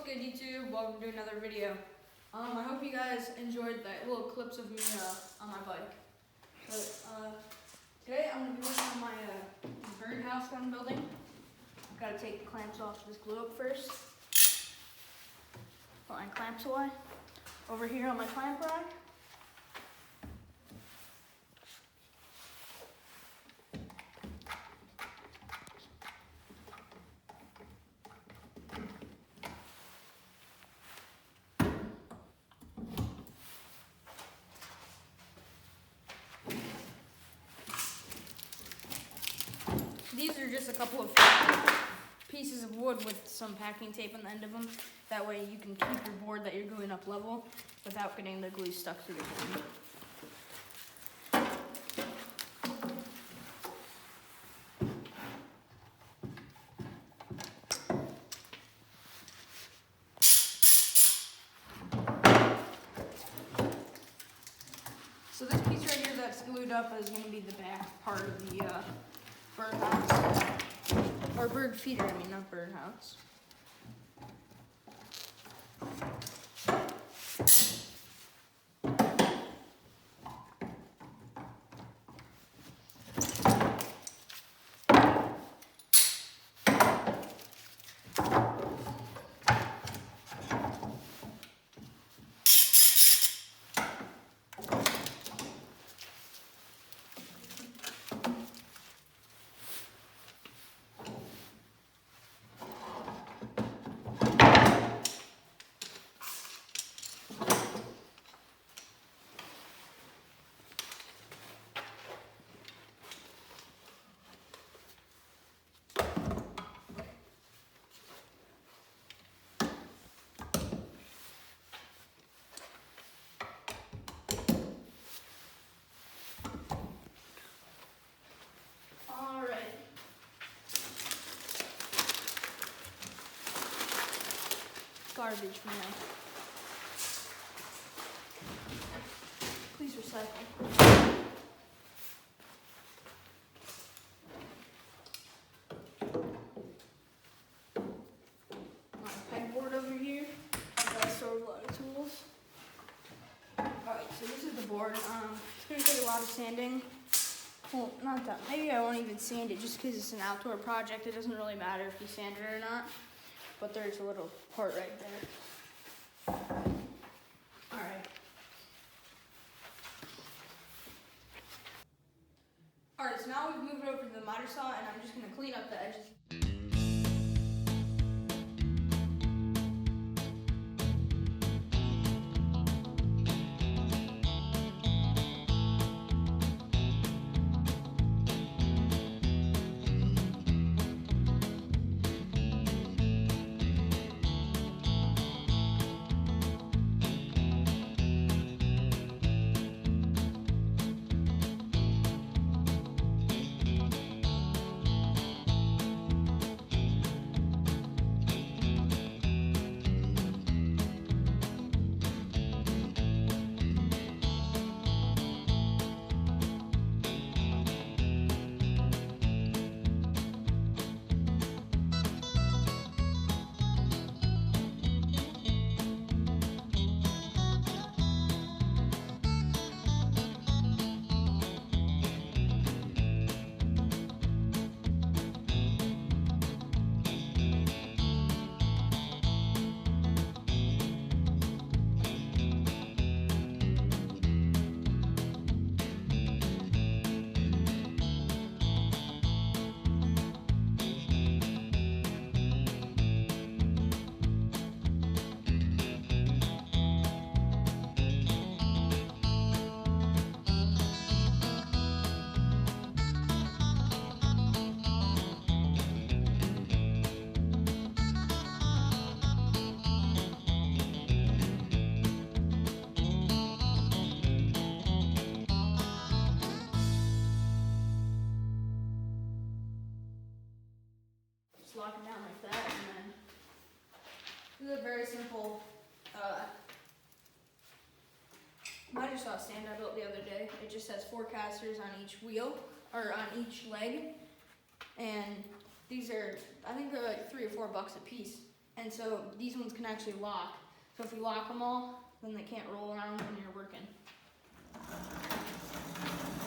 what's good YouTube? Welcome to another video. I hope you guys enjoyed that little clips of me on my bike. So today I'm going to be working on my birdhouse that I'm building. I've got to take the clamps off this glue up first. Put my clamps away. Over here on my clamp rack. These are just a couple of pieces of wood with some packing tape on the end of them. That way you can keep your board that you're gluing up level without getting the glue stuck through the frame. So this piece right here that's glued up is going to be the back part of the birdhouse. Or bird feeder, I mean, not birdhouse. Garbage from there. Please recycle. My pegboard over here. I've got stored a lot of tools. Alright, so this is the board. It's going to take a lot of sanding. Well, not that. Maybe I won't even sand it just because it's an outdoor project. It doesn't really matter if you sand it or not. But there's a little part right there. Alright. Alright, so now we've moved over to the miter saw and I'm just going to clean up the edges. Lock it down like that, and then this is a very simple miter saw stand I built the other day. It just has 4 casters on each wheel, or on each leg, and these are, I think they're like $3 or $4 a piece. And so these ones can actually lock. So if we lock them all, then they can't roll around when you're working.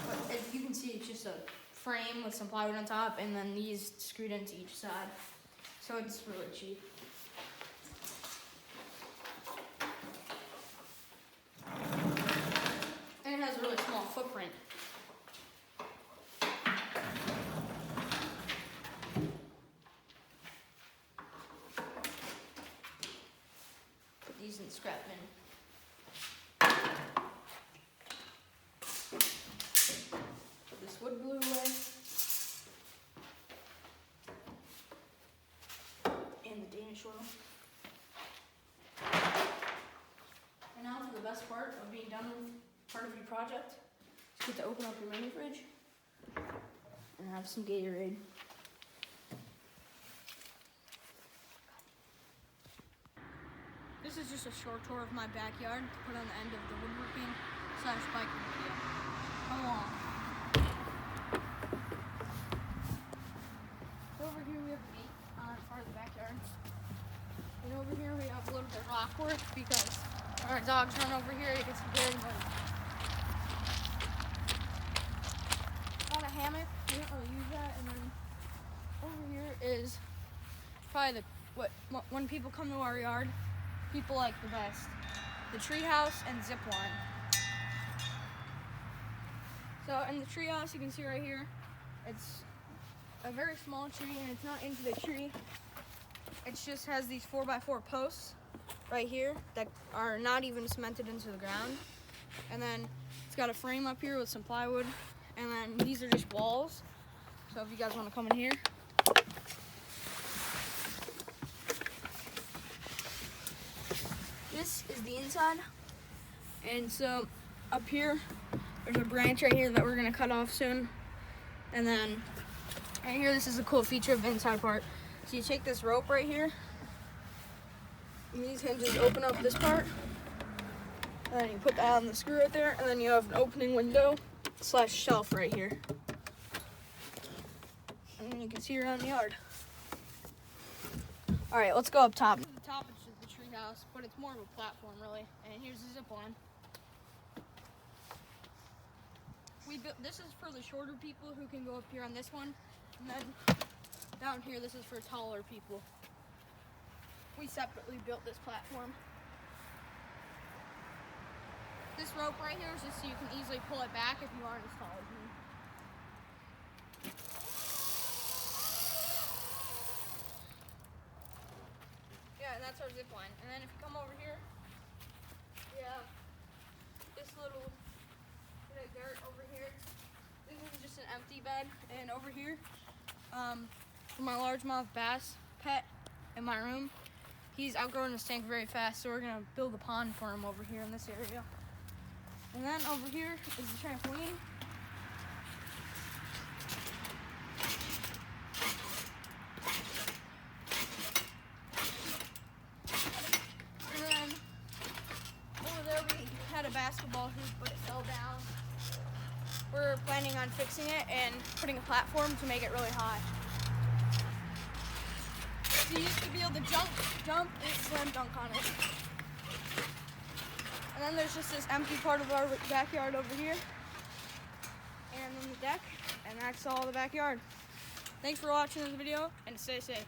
But as you can see, it's just a frame with some plywood on top, and then these screwed into each side. So it's really cheap. And it has a really small footprint. Put these in the scrap bin. Put this wood glue away. And the Danish oil. And now for the best part of being done with part of your project. You get to open up your mini fridge and have some Gatorade. This is just a short tour of my backyard to put on the end of the woodworking / biking video. Come along. Over here we have a gate on part of the backyard. And over here we have a little bit of rock work because when our dogs run over here, it gets very muddy. Got a hammock, we don't really use that, and then over here is probably when people come to our yard, people like the best. The treehouse and zip line. So in the treehouse, you can see right here, it's a very small tree and it's not into the tree. It just has these 4x4 posts right here that are not even cemented into the ground. And then it's got a frame up here with some plywood. And then these are just walls. So if you guys want to come in here. This is the inside. And so up here, there's a branch right here that we're gonna cut off soon. And then right here, this is a cool feature of the inside part. So you take this rope right here, and these hinges open up this part. And then you put that on the screw right there, and then you have an opening window / shelf right here. And then you can see around the yard. All right, let's go up top. The top is just the tree house, but it's more of a platform really. And here's the zip line. This is for the shorter people who can go up here on this one. And then down here, this is for taller people. We separately built this platform. This rope right here is just so you can easily pull it back if you aren't as tall as me. Yeah, and that's our zip line. And then if you come over here, we have this little bit of dirt over here. This is just an empty bed. And over here, for my largemouth bass pet in my room, he's outgrowing his tank very fast, so we're gonna build a pond for him over here in this area. And then over here is the trampoline. And then over there we had a basketball hoop, but it fell down. We're planning on fixing it and putting a platform to make it really high. So you used to be able to jump, and slam dunk on it. And then there's just this empty part of our backyard over here. And then the deck, and that's all the backyard. Thanks for watching this video, and stay safe.